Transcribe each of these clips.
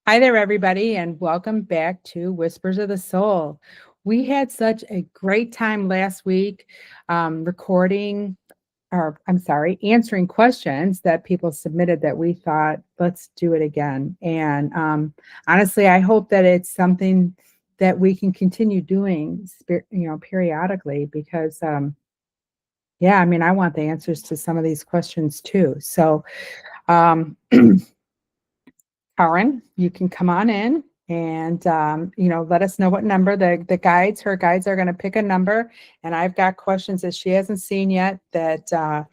Hi there, everybody, and welcome back to Whispers of the Soul. We had such a great time last week answering questions that people submitted that we thought, let's do it again. And honestly, I hope that it's something that we can continue doing, periodically because, I want the answers to some of these questions too. So, um, Karen, you can come on in and let us know what number her guides are going to pick a number, and I've got questions that she hasn't seen yet that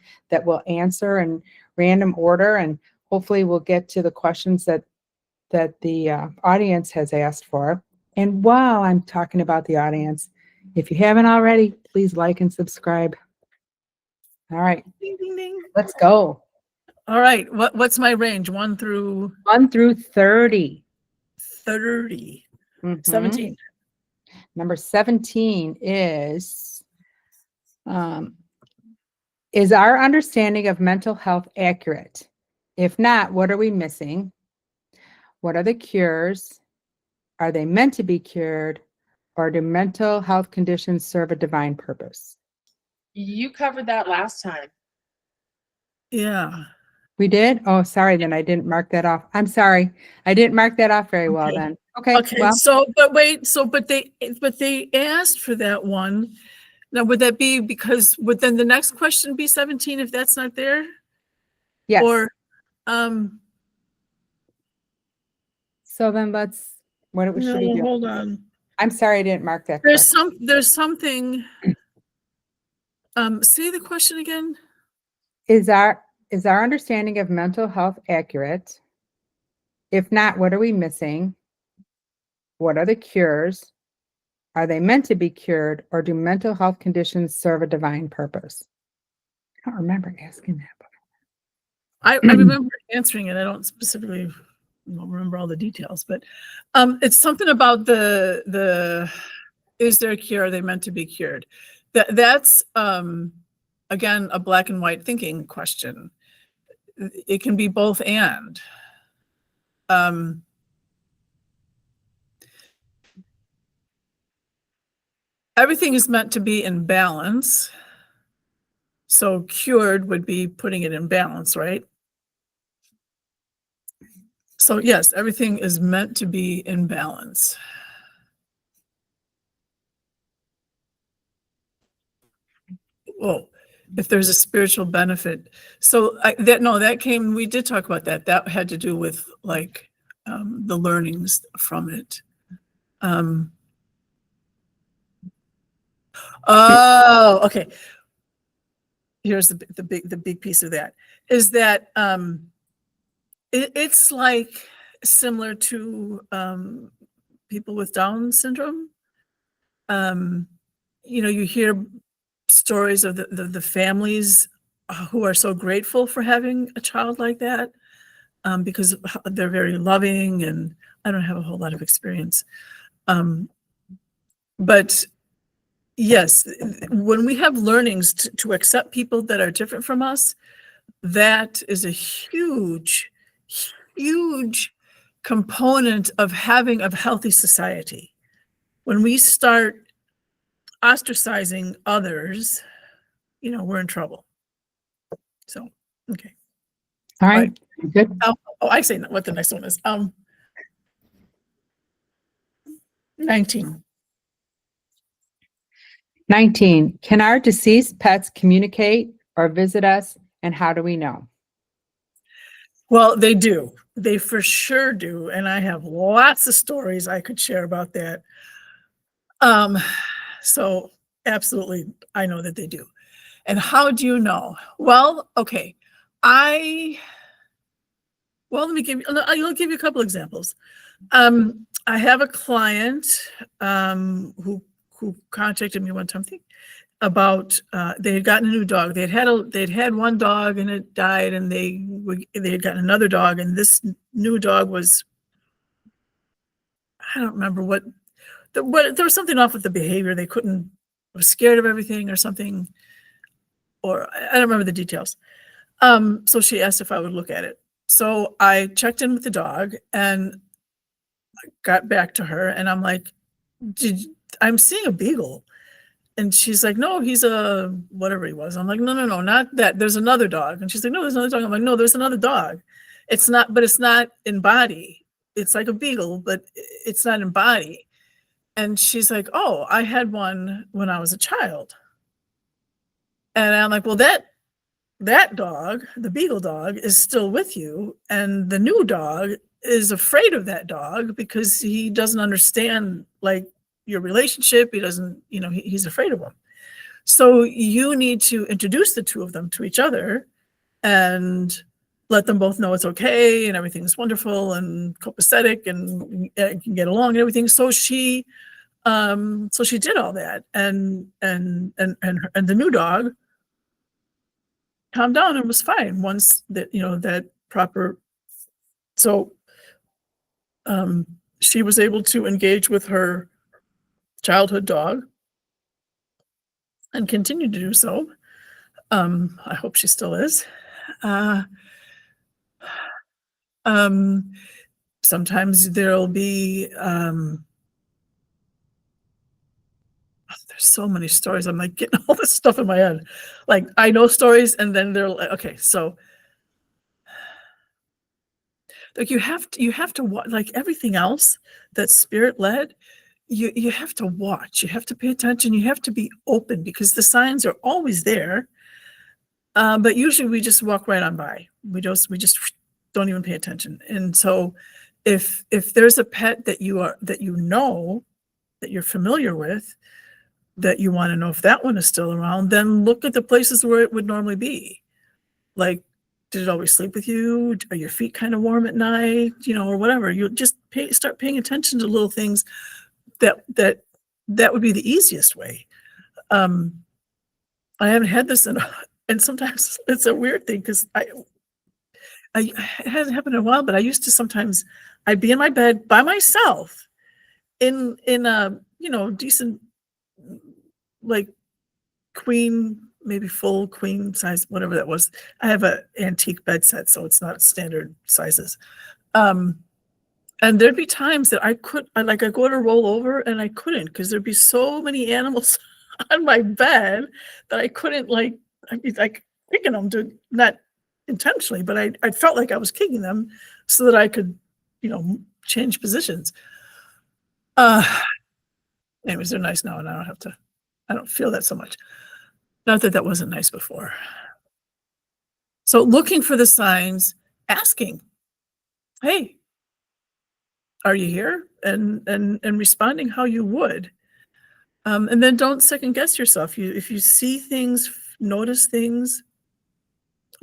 we'll answer in random order, and hopefully we'll get to the questions that the audience has asked for. And while I'm talking about the audience, if you haven't already, please like and subscribe. All right, ding, ding, ding. Let's go. All right, what's my range? 1 through 30. 30. Mm-hmm. 17. Number 17 is our understanding of mental health accurate? If not, what are we missing? What are the cures? Are they meant to be cured? Or do mental health conditions serve a divine purpose? You covered that last time. Yeah. We did? Oh, sorry, then I didn't mark that off. I'm sorry. I didn't mark that off very well then. Okay. Well. But they asked for that one. Now, would that be would then the next question be 17 if that's not there? Yes. Or so then should we do? Hold on. I'm sorry I didn't mark that. There's something. Say the question again. Is our understanding of mental health accurate? If not, what are we missing? What are the cures? Are they meant to be cured, or do mental health conditions serve a divine purpose? I don't remember asking that before. I remember answering it. I don't specifically remember all the details, but it's something about the is there a cure? Are they meant to be cured? That's again a black and white thinking question. It can be both and. Everything is meant to be in balance. So cured would be putting it in balance, right? So yes, everything is meant to be in balance. Well, if there's a spiritual benefit. So we did talk about that. That had to do with like the learnings from it. Oh, okay. Here's the big piece of that is that it's like similar to people with Down syndrome. You hear stories of the families who are so grateful for having a child like that because they're very loving, and I don't have a whole lot of experience. But yes, when we have learnings to accept people that are different from us, that is a huge, huge component of having a healthy society. When we start ostracizing others, we're in trouble. So, okay. All right. Good. I say what the next one is. 19. 19. Can our deceased pets communicate or visit us, and how do we know? Well, they do. They for sure do, and I have lots of stories I could share about that. So absolutely, I know that they do. And how do you know? Well, okay. I'll give you a couple examples. I have a client who contacted me one time, I think, about they had gotten a new dog. They'd had one dog and it died, and they had gotten another dog, and this new dog was, I don't remember what there was something off with the behavior. They was scared of everything or something, or I don't remember the details. So she asked if I would look at it. So I checked in with the dog, and got back to her and I'm like, I'm seeing a beagle. And she's like, no, he's a whatever he was. I'm like, no, not that. There's another dog. And she's like, no, there's another dog. I'm like, no, there's another dog. It's not, but it's not in body. It's like a beagle, but it's not in body. And she's like, oh, I had one when I was a child. And I'm like, well, that dog, the beagle dog, is still with you. And the new dog is afraid of that dog because he doesn't understand like your relationship. He doesn't, he's afraid of him. So you need to introduce the two of them to each other and let them both know it's okay and everything's wonderful and copacetic and can get along and everything. So she did all that, and the new dog calmed down and was fine once that that proper. So she was able to engage with her childhood dog and continue to do so. I hope she still is. Sometimes there'll be there's so many stories. I'm like getting all this stuff in my head. Like I know stories, and then they're like, okay, so like you have to watch, like everything else that's spirit led. You have to watch. You have to pay attention. You have to be open because the signs are always there. But usually we just walk right on by. We just don't even pay attention. And so if there's a pet that you're familiar with, that you want to know if that one is still around, then look at the places where it would normally be. Like, did it always sleep with you? Are your feet kind of warm at night? Or whatever. You just start paying attention to little things that would be the easiest way. I haven't had this and sometimes it's a weird thing because it hasn't happened in a while, but I used to sometimes I'd be in my bed by myself in a decent like queen, maybe full queen size, whatever that was. I have an antique bed set, so it's not standard sizes. And there'd be times that I go to roll over and I couldn't because there'd be so many animals on my bed that I couldn't I'd be like kicking them to not intentionally, but I felt like I was kicking them so that I could, change positions. Anyways, they're nice now and I don't feel that so much. Not that that wasn't nice before. So looking for the signs, asking, hey, are you here? And responding how you would. And then don't second guess yourself. If you see things, notice things,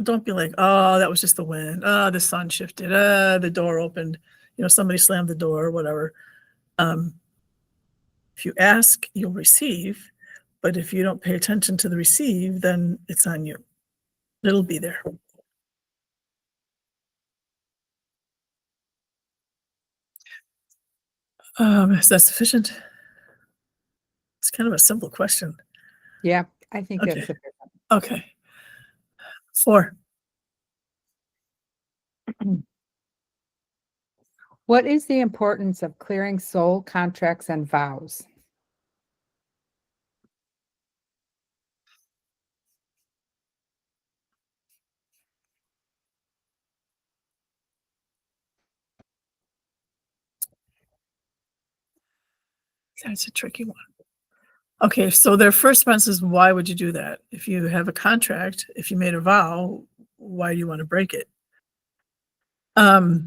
don't be like, oh, that was just the wind. Oh, the sun shifted. The door opened. Somebody slammed the door or whatever. If you ask, you'll receive. But if you don't pay attention to the receive, then it's on you. It'll be there. Is that sufficient? It's kind of a simple question. Yeah, I think Okay. that's sufficient. Okay. 4. What is the importance of clearing soul contracts and vows? That's a tricky one. Okay, so their first response is, why would you do that? If you have a contract, if you made a vow, why do you want to break it? I've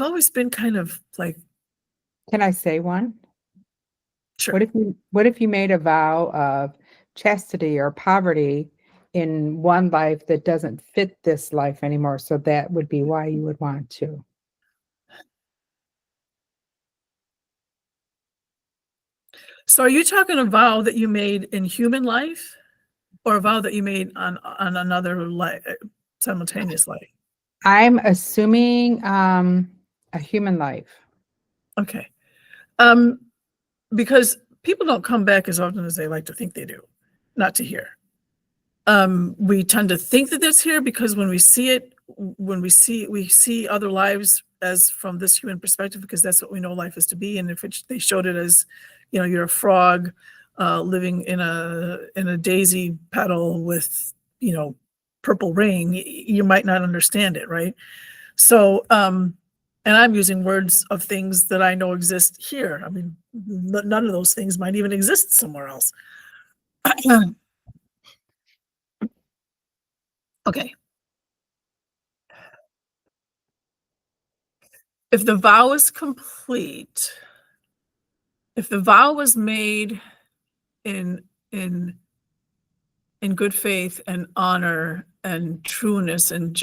always been kind of like, Can I say one? sure. What if you made a vow of chastity or poverty in one life that doesn't fit this life anymore? So that would be why you would want to. So are you talking a vow that you made in human life or a vow that you made on another life, simultaneous life? I'm assuming a human life. Okay. Because people don't come back as often as they like to think they do, not to hear. We tend to think that that's here because when we see it, we see other lives as from this human perspective, because that's what we know life is to be. And if they showed it as, you're a frog living in a daisy petal with, purple rain, you might not understand it, right? So, and I'm using words of things that I know exist here. I mean, none of those things might even exist somewhere else. Okay. If the vow is complete, if the vow was made in good faith and honor and trueness and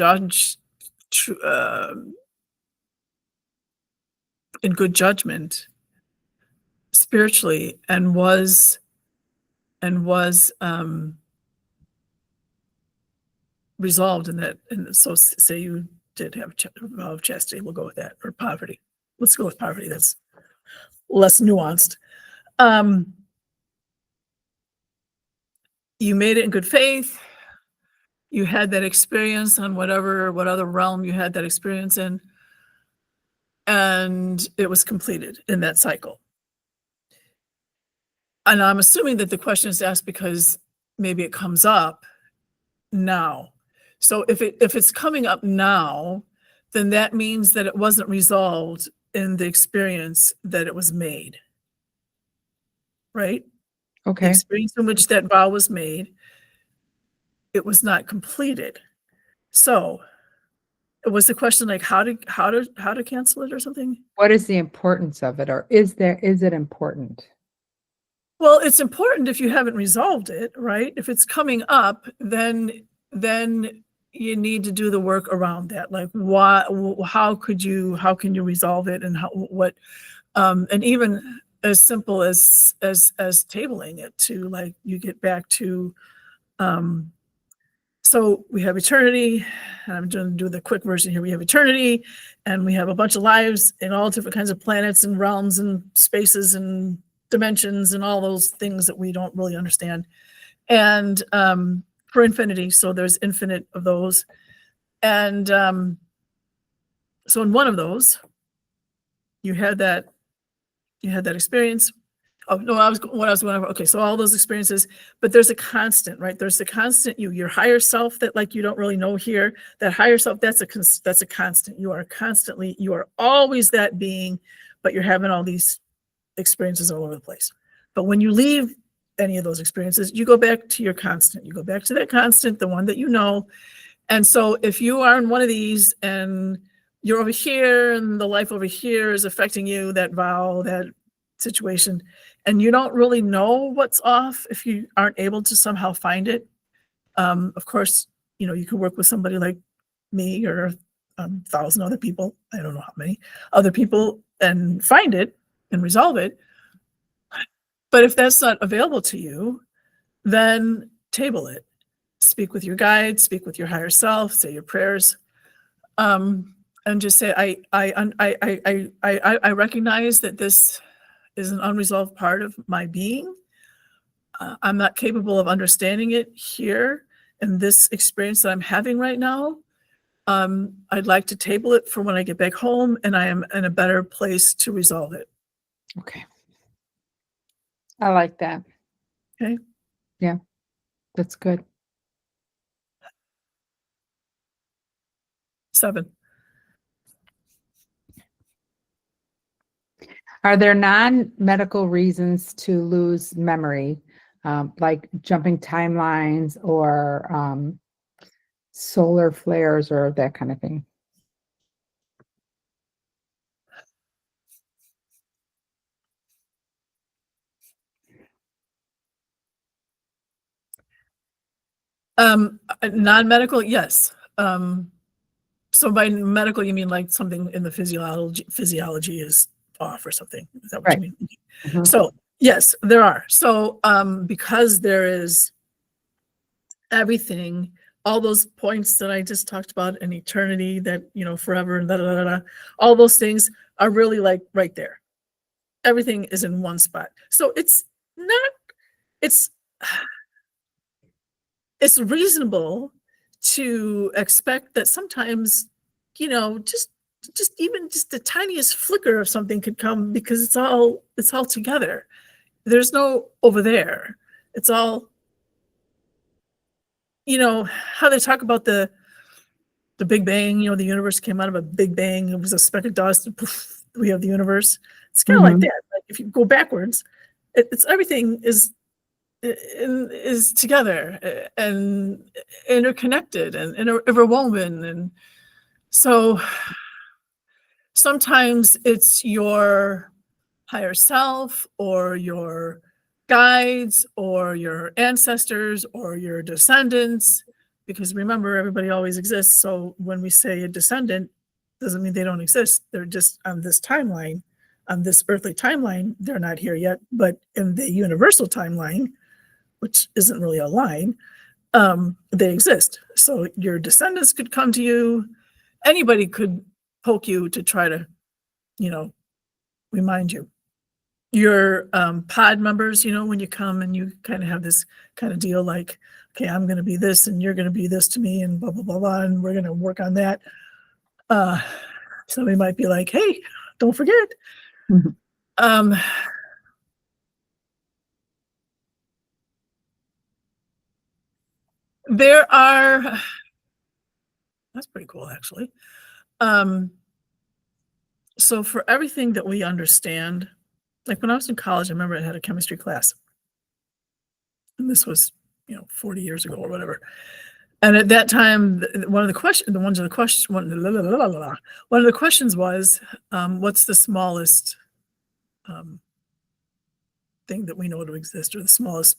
in good judgment spiritually, and was resolved in that, and so say you did have a vow of chastity, we'll go with that, or poverty. Let's go with poverty. That's less nuanced. You made it in good faith. You had that experience on what other realm you had that experience in, and it was completed in that cycle. And I'm assuming that the question is asked because maybe it comes up now. So if it's coming up now, then that means that it wasn't resolved in the experience that it was made, right? The Okay. experience in which that vow was made, it was not completed. So it was the question like how to cancel it or something? What is the importance of it, or is it important? Well, it's important if you haven't resolved it, right? If it's coming up, then you need to do the work around that. Like, how can you resolve it, and and even as simple as tabling it to, like, you get back to, so we have eternity, and I'm going to do the quick version here. We have eternity, and we have a bunch of lives in all different kinds of planets and realms and spaces and dimensions and all those things that we don't really understand. And for infinity, so there's infinite of those. And so in one of those, you had that experience. Oh no, okay, so all those experiences, but there's a constant, right? There's the constant, your higher self that, like, you don't really know here. That higher self, that's a constant. You are always that being, but you're having all these experiences all over the place. But when you leave any of those experiences, you go back to your constant. You go back to that constant, the one that you know. And so if you are in one of these and you're over here and the life over here is affecting you, that vow, that situation, and you don't really know what's off, if you aren't able to somehow find it, of course, you can work with somebody like me or 1,000 other people, I don't know how many other people, and find it and resolve it. But if that's not available to you, then table it. Speak with your guide, speak with your higher self, say your prayers, and just say, I recognize that this is an unresolved part of my being. I'm not capable of understanding it here in this experience that I'm having right now. I'd like to table it for when I get back home and I am in a better place to resolve it. Okay. I like that. Okay. Yeah, that's good. 7. Are there non-medical reasons to lose memory, like jumping timelines or solar flares or that kind of thing? Non-medical, yes. So by medical, you mean like something in the physiology is off or something? Is that what Right. you mean? Mhm. So yes, there are. So because there is everything, all those points that I just talked about, in eternity, that, forever, and all those things are really like right there. Everything is in one spot. So it's it's reasonable to expect that sometimes, just even just the tiniest flicker of something could come, because it's all together. There's no over there. It's all, how they talk about the Big Bang, the universe came out of a Big Bang. It was a speck of dust, and poof, we have the universe. It's kind of like that. Like if you go backwards, it's everything is together and interconnected and interwoven. And so sometimes it's your higher self or your guides or your ancestors or your descendants, because remember, everybody always exists. So when we say a descendant, doesn't mean they don't exist. They're just on this timeline, on this earthly timeline, they're not here yet. But in the universal timeline, which isn't really a line, they exist. So your descendants could come to you. Anybody could poke you to try to, remind you. Your pod members, when you come and you kind of have this kind of deal like, okay, I'm going to be this and you're going to be this to me and blah, blah, blah, blah, and we're going to work on that. Somebody might be like, hey, don't forget. There are, that's pretty cool, actually. So for everything that we understand, like when I was in college, I remember I had a chemistry class. And this was, 40 years ago or whatever. And at that time, one of the questions was, what's the smallest thing that we know to exist, or the smallest,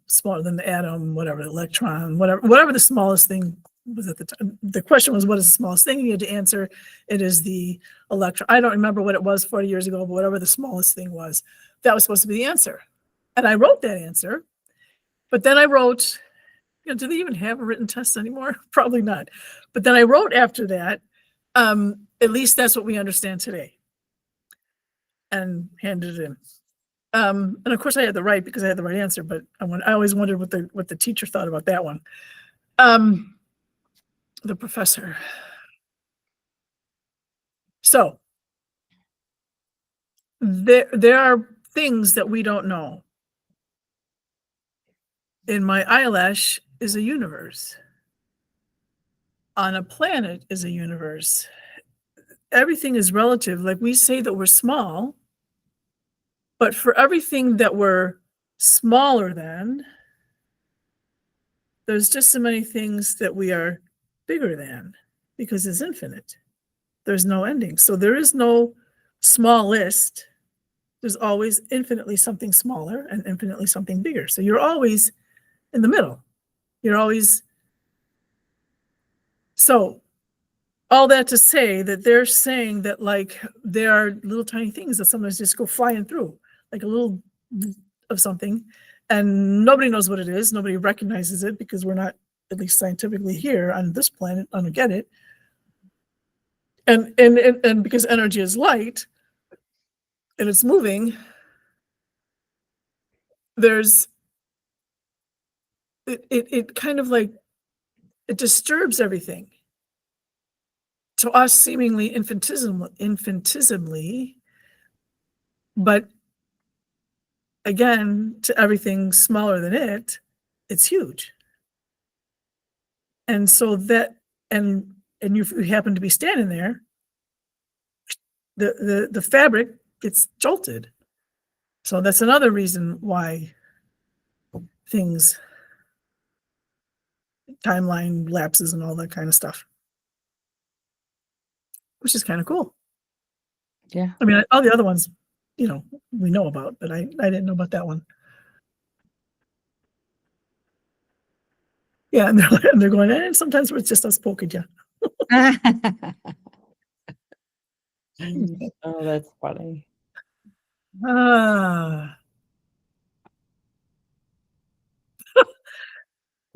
smaller than the atom, whatever, the electron, whatever the smallest thing was at the time. The question was, what is the smallest thing? You had to answer, it is the electron. I don't remember what it was 40 years ago, but whatever the smallest thing was, that was supposed to be the answer. And I wrote that answer, but then I wrote, do they even have a written test anymore? Probably not. But then I wrote after that, at least that's what we understand today, and handed it in. And of course I had the right, because I had the right answer, but I always wondered what the teacher thought about that one. The professor. So there are things that we don't know. In my eyelash is a universe. On a planet is a universe. Everything is relative. Like we say that we're small, but for everything that we're smaller than, there's just so many things that we are bigger than, because it's infinite. There's no ending. So there is no smallest. There's always infinitely something smaller and infinitely something bigger. So you're always in the middle. You're always. So all that to say that they're saying that, like, there are little tiny things that sometimes just go flying through, like a little of something, and nobody knows what it is. Nobody recognizes it, because we're not, at least scientifically, here on this planet, I don't get it. And because energy is light and it's moving, there's it kind of like, it disturbs everything. To us, seemingly infinitesimally, but again, to everything smaller than it, it's huge. And so that, and you happen to be standing there, the fabric gets jolted. So that's another reason why things, timeline lapses and all that kind of stuff, which is kind of cool. Yeah. I mean, all the other ones, we know about, but I didn't know about that one. Yeah, and they're going, and sometimes it's just us poking you. Oh, that's funny.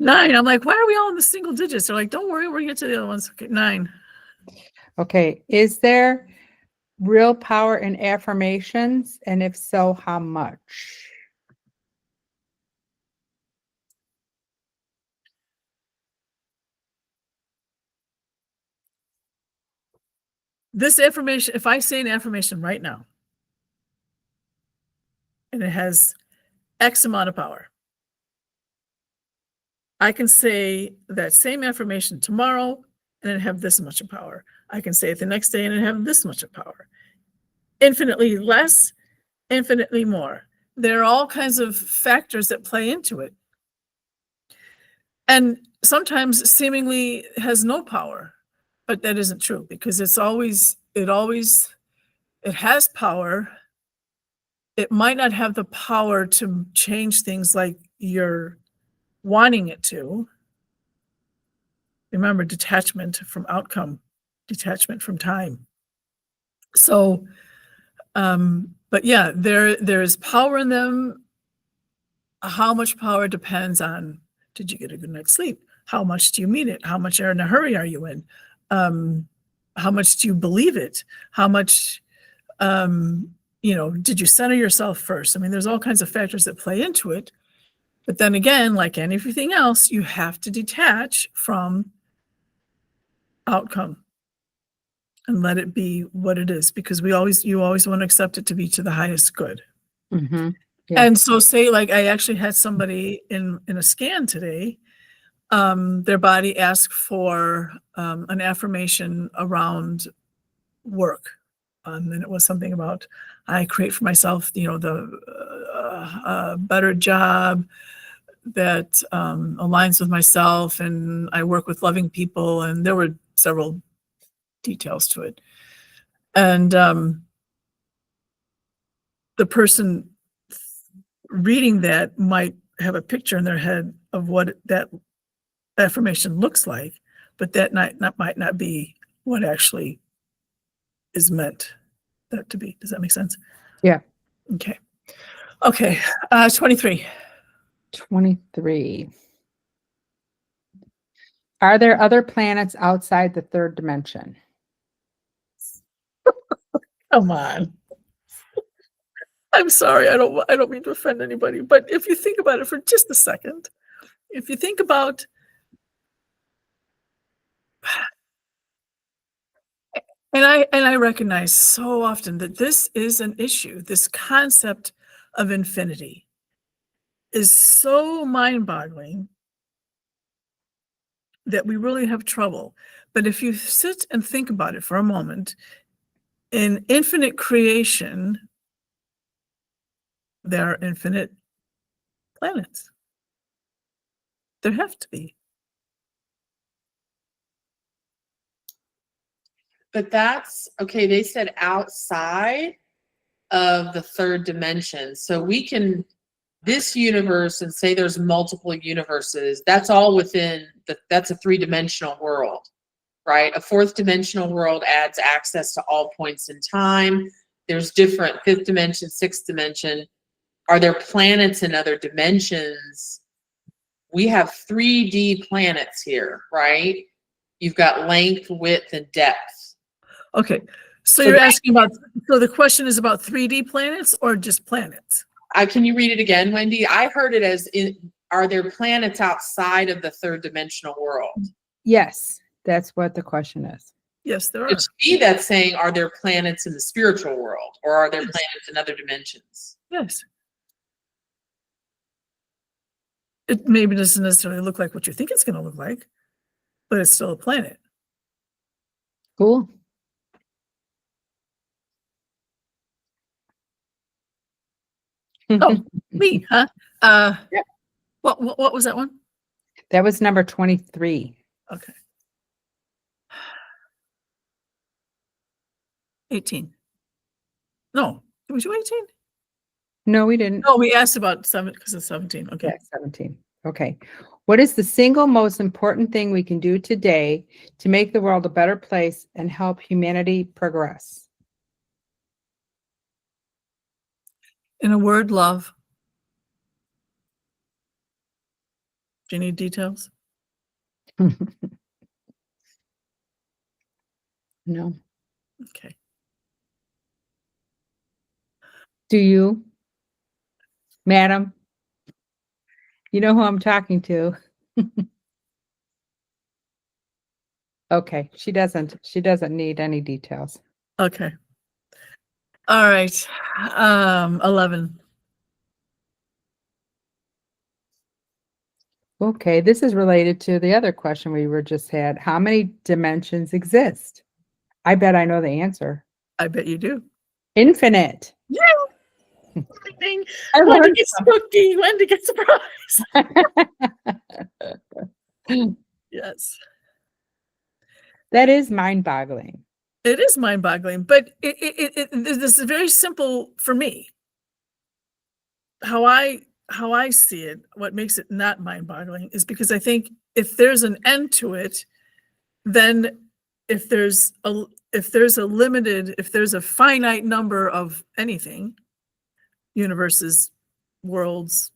9. I'm like, why are we all in the single digits? They're like, don't worry, we're gonna get to the other ones. Okay, 9. Okay. Is there real power in affirmations? And if so, how much? This affirmation, if I say an affirmation right now, and it has X amount of power, I can say that same affirmation tomorrow and it have this much of power. I can say it the next day and it have this much of power. Infinitely less, infinitely more. There are all kinds of factors that play into it. And sometimes seemingly has no power, but that isn't true because it has power. It might not have the power to change things like you're wanting it to. Remember, detachment from outcome, detachment from time. So, but yeah, there is power in them. How much power depends on, did you get a good night's sleep? How much do you mean it? How much in a hurry are you in? How much do you believe it? How much, did you center yourself first? I mean, there's all kinds of factors that play into it. But then again, like everything else, you have to detach from outcome and let it be what it is, because you always want to accept it to be to the highest good. Mm-hmm. Yeah. And so say like I actually had somebody in a scan today, their body asked for an affirmation around work. And it was something about, I create for myself, the better job that aligns with myself, and I work with loving people, and there were several details to it. And the person reading that might have a picture in their head of what that affirmation looks like, but that might not be what actually is meant that to be. Does that make sense? Yeah. Okay. 23. 23. Are there other planets outside the third dimension? Come on. I'm sorry. I don't mean to offend anybody, but if you think about it for just a second, if you think about, and I recognize so often that this is an issue. This concept of infinity is so mind-boggling that we really have trouble. But if you sit and think about it for a moment, in infinite creation, there are infinite planets. There have to be. But that's okay. They said outside of the third dimension. So we can, this universe, and say there's multiple universes, that's all within that's a three-dimensional world, right? A fourth dimensional world adds access to all points in time. There's different fifth dimension, sixth dimension. Are there planets in other dimensions? We have 3D planets here, right? You've got length, width, and depth. Okay. So So you're asking about, so the question is about 3D planets or just planets? Can you read it again, Wendy? I heard it as, are there planets outside of the third dimensional world? Yes, that's what the question is. Yes, there are. To me, that's saying, are there planets in the spiritual world, or are there planets in other dimensions? Yes. It maybe doesn't necessarily look like what you think it's going to look like, but it's still a planet. Cool. Oh, me, huh? Yeah. What was that one? That was number 23. Okay. 18. No, did we do 18? No, we didn't. No, we asked about 7 because of 17. Okay. Yeah, 17. Okay. What is the single most important thing we can do today to make the world a better place and help humanity progress? In a word, love. Do you need details? No. Okay. Do you, madam? You know who I'm talking to. Okay, she doesn't need any details. Okay. All right. 11. Okay, this is related to the other question we were just had. How many dimensions exist? I bet I know the answer. I bet you do. Infinite. Yeah. Ding. I Wendy learned gets cookie. Wendy gets surprise. Yes. That is mind-boggling. It is mind-boggling, but this is very simple for me. How I see it, what makes it not mind-boggling is because I think if there's an end to it, then if there's a finite number of anything, universes, worlds,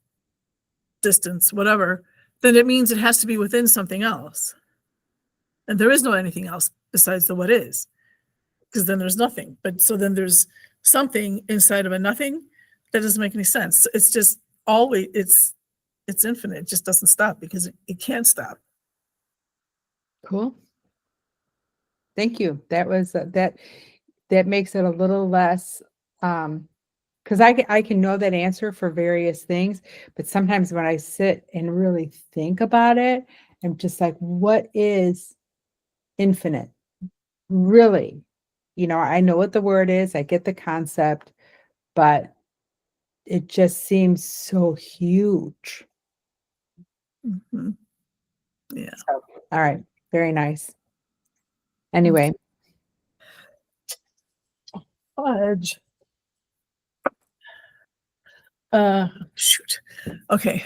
distance, whatever, then it means it has to be within something else. And there is no anything else besides the what is, because then there's nothing. But so then there's something inside of a nothing. That doesn't make any sense. It's just always, it's infinite. It just doesn't stop because it can't stop. Cool. Thank you. That was that makes it a little less because I can know that answer for various things, but sometimes when I sit and really think about it, I'm just like, what is infinite? Really? You know, I know what the word is, I get the concept, but it just seems so huge. Mm-hmm. Yeah. So, all right. Very nice. Anyway. Fudge. Shoot. Okay.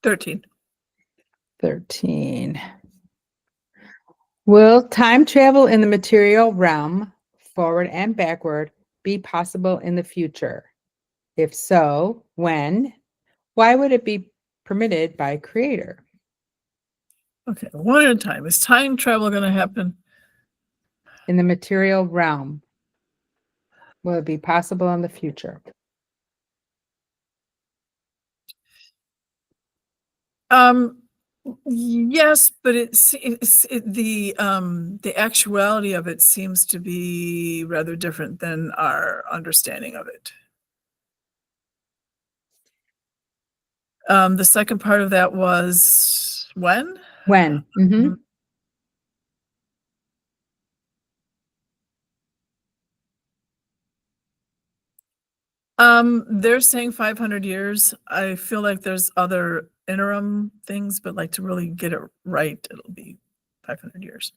13. 13. Will time travel in the material realm, forward and backward, be possible in the future? If so, when? Why would it be permitted by Creator? Okay, one at a time. Is time travel going to happen? In the material realm, will it be possible in the future? Yes, but the actuality of it seems to be rather different than our understanding of it. The second part of that was when? When? Mm-hmm. They're saying 500 years. I feel like there's other interim things, but like to really get it right, it'll be 500 years.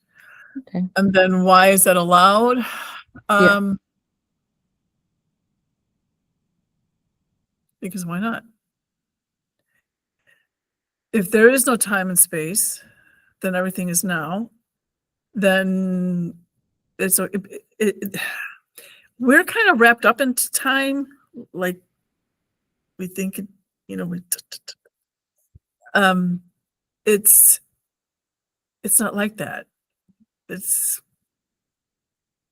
Okay. And then why is that allowed? Because why not? If there is no time and space, then everything is now. Then we're kind of wrapped up into time, like we think, you know, it's not like that. It's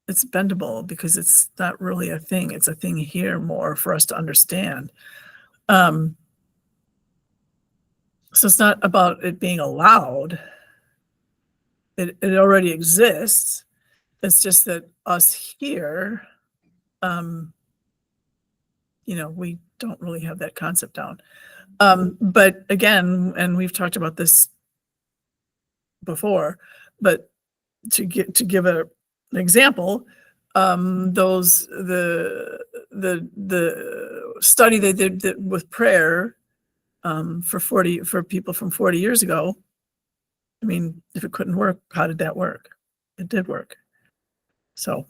bendable because it's not really a thing. It's a thing here more for us to understand. So it's not about it being allowed. It already exists. It's just that us here, you know, we don't really have that concept down. But again, and we've talked about this before, but to give an example, the study they did with prayer for people from 40 years ago. I mean, if it couldn't work, how did that work? It did work. So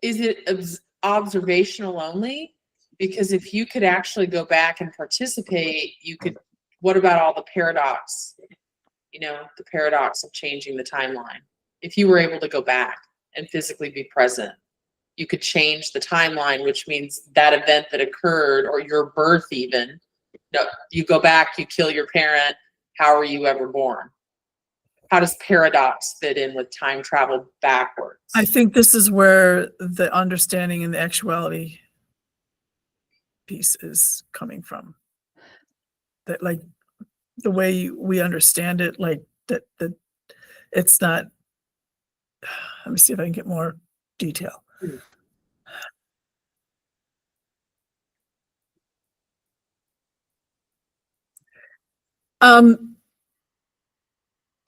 is it observational only? Because if you could actually go back and participate, you could. What about all the paradox? You know, the paradox of changing the timeline. If you were able to go back and physically be present, you could change the timeline, which means that event that occurred or your birth even. No, you go back, you kill your parent. How are you ever born? How does paradox fit in with time travel backwards? I think this is where the understanding and the actuality piece is coming from. That, like, the way we understand it, like that it's not. Let me see if I can get more detail.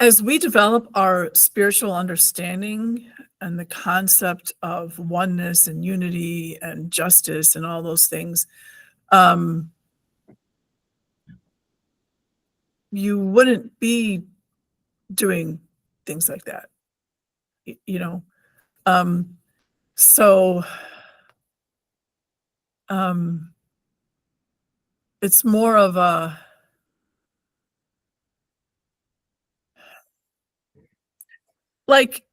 As we develop our spiritual understanding and the concept of oneness and unity and justice and all those things, you wouldn't be doing things like that, you know. So it's more of a, like,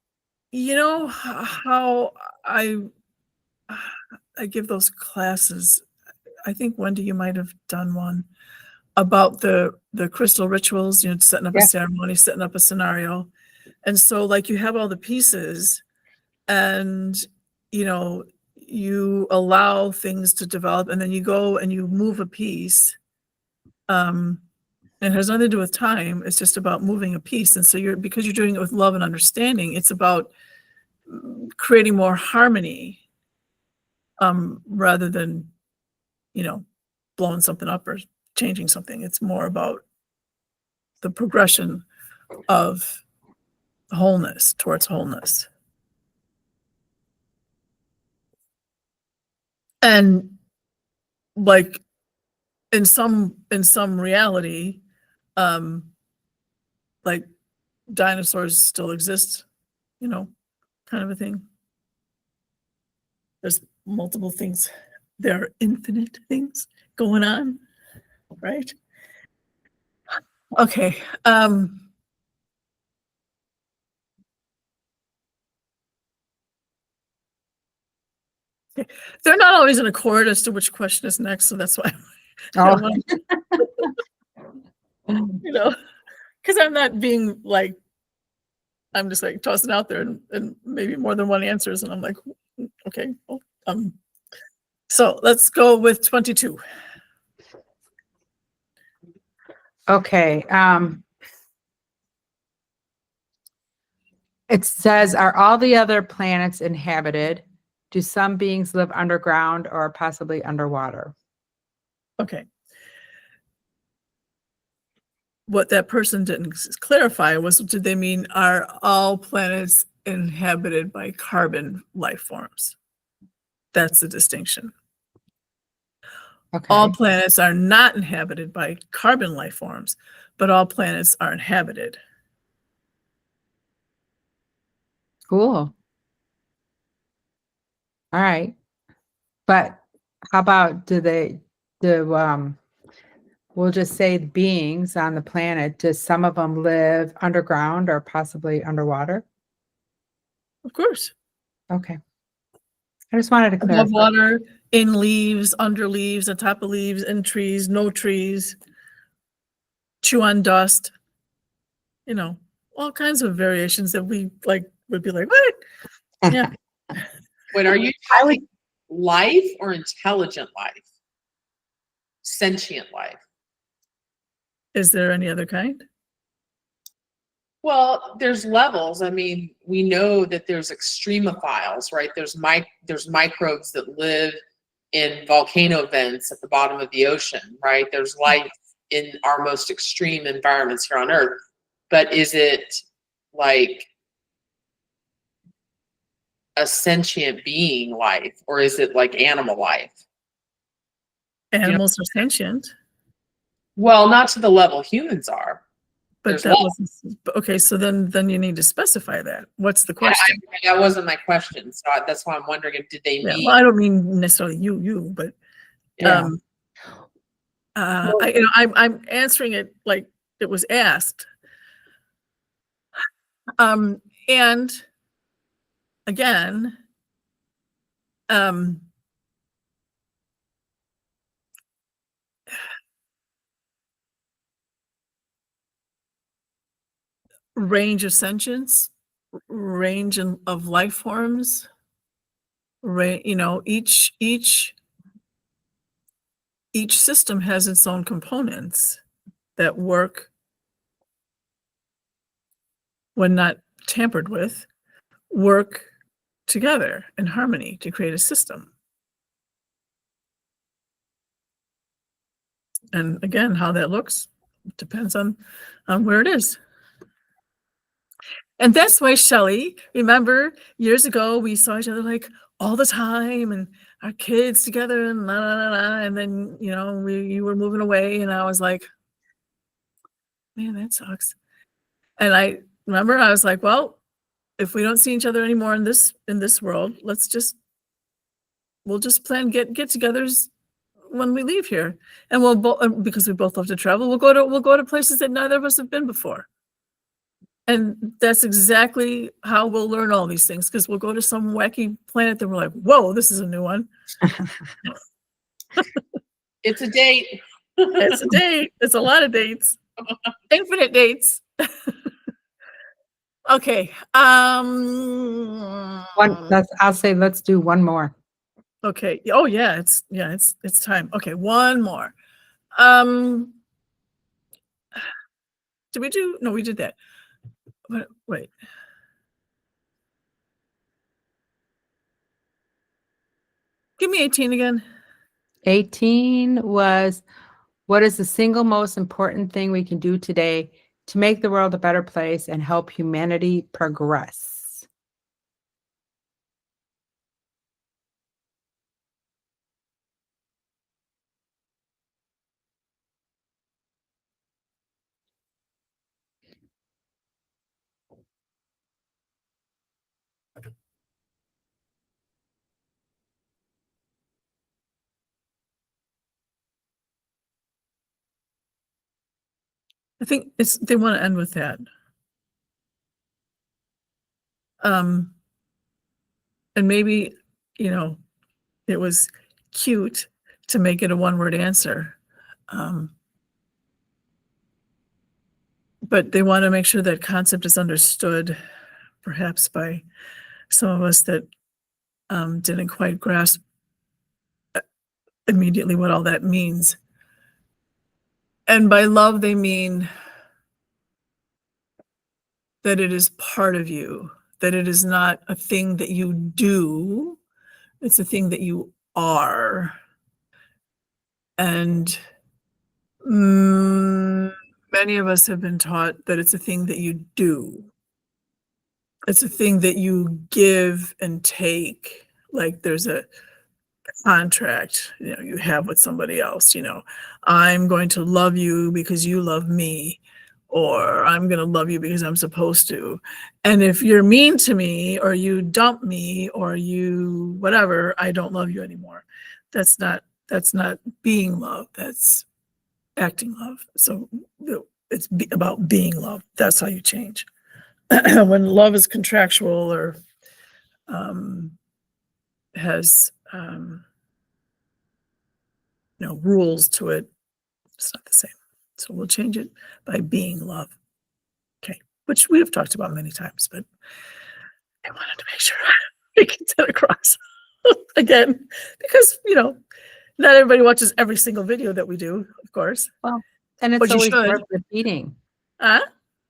you know, how I give those classes. I think, Wendy, you might have done one about the crystal rituals, you know, setting up a Yeah. ceremony, setting up a scenario. And so, like, you have all the pieces, and, you know, you allow things to develop, and then you go and you move a piece. It has nothing to do with time. It's just about moving a piece. And so because you're doing it with love and understanding, it's about creating more harmony, rather than, you know, blowing something up or changing something. It's more about the progression of wholeness towards wholeness. And, like, in some reality, like, dinosaurs still exist, you know, kind of a thing. There's multiple things. There are infinite things going on, right? Okay. They're not always in accord as to which question is next, so that's why Oh, you know, because I'm not being like, I'm just like tossing out there, and maybe more than one answers, and I'm like, okay, well, so let's go with 22. okay. It says, are all the other planets inhabited? Do some beings live underground or possibly underwater? Okay. What that person didn't clarify was, did they mean, are all planets inhabited by carbon life forms? That's the distinction. Okay. All planets are not inhabited by carbon life forms, but all planets are inhabited. Cool. All right. But how about we'll just say beings on the planet, do some of them live underground or possibly underwater? Of course. Okay. I just wanted to Above clarify. water, in leaves, under leaves, on top of leaves, in trees, no trees, chew on dust, you know, all kinds of variations that we would be like, what? Yeah. Wait, are you talking life or intelligent life? Sentient life? Is there any other kind? Well, there's levels. I mean, we know that there's extremophiles, right? There's microbes that live in volcano vents at the bottom of the ocean, right? There's life in our most extreme environments here on Earth. But is it like a sentient being life, or is it like animal life? Animals are sentient. Well, not to the level humans are. But that wasn't okay. So then you need to specify that. What's the question? That wasn't my question. So that's why I'm wondering if did they mean? Well, I don't mean necessarily you, but Yeah. I'm answering it like it was asked. And again, range of sentience, range of life forms, you know, each each system has its own components that work, when not tampered with, work together in harmony to create a system. And again, how that looks depends on where it is. And that's why, Shelly, remember years ago we saw each other like all the time, and our kids together, and la la la la, and then you were moving away, and I was like, man, that sucks. And I remember I was like, well, if we don't see each other anymore in this world, we'll just plan get-togethers when we leave here, and we'll both, because we both love to travel, we'll go to places that neither of us have been before. And that's exactly how we'll learn all these things, because we'll go to some wacky planet that we're like, whoa, this is a new one. It's a date. It's a date. It's a lot of dates. Infinite dates. Okay. I'll say let's do one more. Okay. Oh yeah, it's time. Okay, one more. Did we do? No, we did that. Wait. Give me 18 again. 18 was, what is the single most important thing we can do today to make the world a better place and help humanity progress? I think they want to end with that. And maybe, it was cute to make it a one-word answer. But they want to make sure that concept is understood, perhaps by some of us that didn't quite grasp immediately what all that means. And by love, they mean that it is part of you, that it is not a thing that you do, it's a thing that you are. And many of us have been taught that it's a thing that you do. It's a thing that you give and take, like there's a contract you have with somebody else. I'm going to love you because you love me, or I'm going to love you because I'm supposed to. And if you're mean to me, or you dump me, or you whatever, I don't love you anymore. That's not being love. That's acting love. So it's about being love. That's how you change. When love is contractual or has rules to it, it's not the same. So we'll change it by being love. Okay, which we have talked about many times, but I wanted to make sure we get that across again, because not everybody watches every single video that we do, of course. Well, and it's But you always should. worth repeating.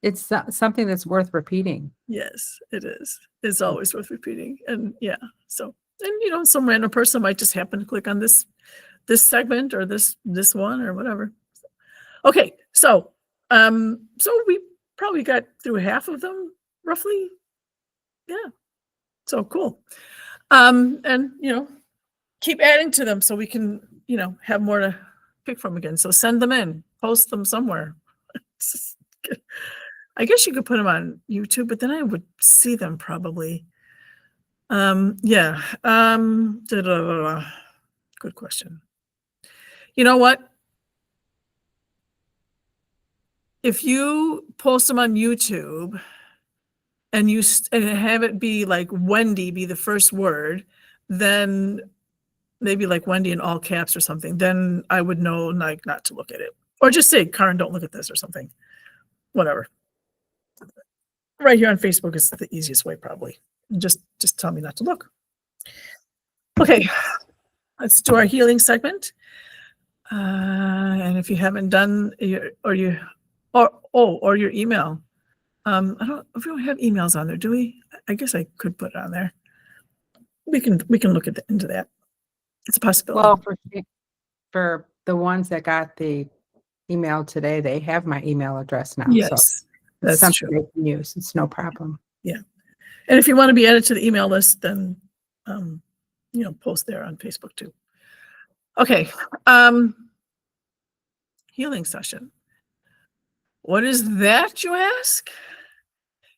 It's something that's worth repeating. Yes, it is. It's always worth repeating. And so, and some random person might just happen to click on this segment or this one or whatever. Okay, so we probably got through half of them roughly. Yeah. So cool. And keep adding to them so we can, have more to pick from again. So send them in, post them somewhere. I guess you could put them on YouTube, but then I would see them probably. Good question. You know what? If you post them on YouTube and have it be like Wendi be the first word, then maybe like Wendi in all caps or something, then I would know like not to look at it. Or just say, Karen, don't look at this or something. Whatever. Right here on Facebook is the easiest way, probably. Just tell me not to look. Okay, let's do our healing segment. And if you haven't done your or your email, I don't. We don't have emails on there, do we? I guess I could put it on there. We can look at into that. It's a possibility. Well, for the ones that got the email today, they have my email address now. So Yes, it's that's something true. they can use. It's no problem. Yeah, and if you want to be added to the email list, then post there on Facebook too. Okay, healing session. What is that, you ask?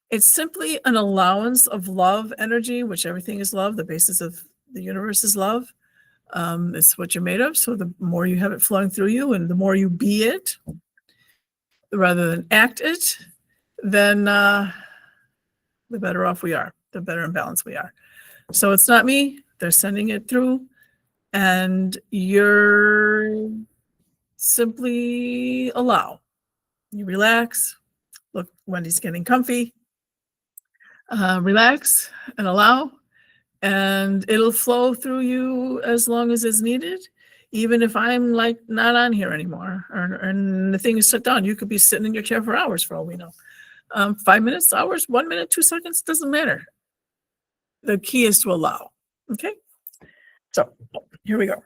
It's simply an allowance of love energy, which everything is love. The basis of the universe is love. It's what you're made of. So the more you have it flowing through you and the more you be it, rather than act it, then the better off we are, the better in balance we are. So it's not me. They're sending it through. And you're simply allow. You relax. Look, Wendy's getting comfy. Relax and allow. And it'll flow through you as long as it's needed. Even if I'm like not on here anymore and the thing is shut down, you could be sitting in your chair for hours for all we know. 5 minutes, hours, 1 minute, 2 seconds, doesn't matter. The key is to allow. Okay. So here we go.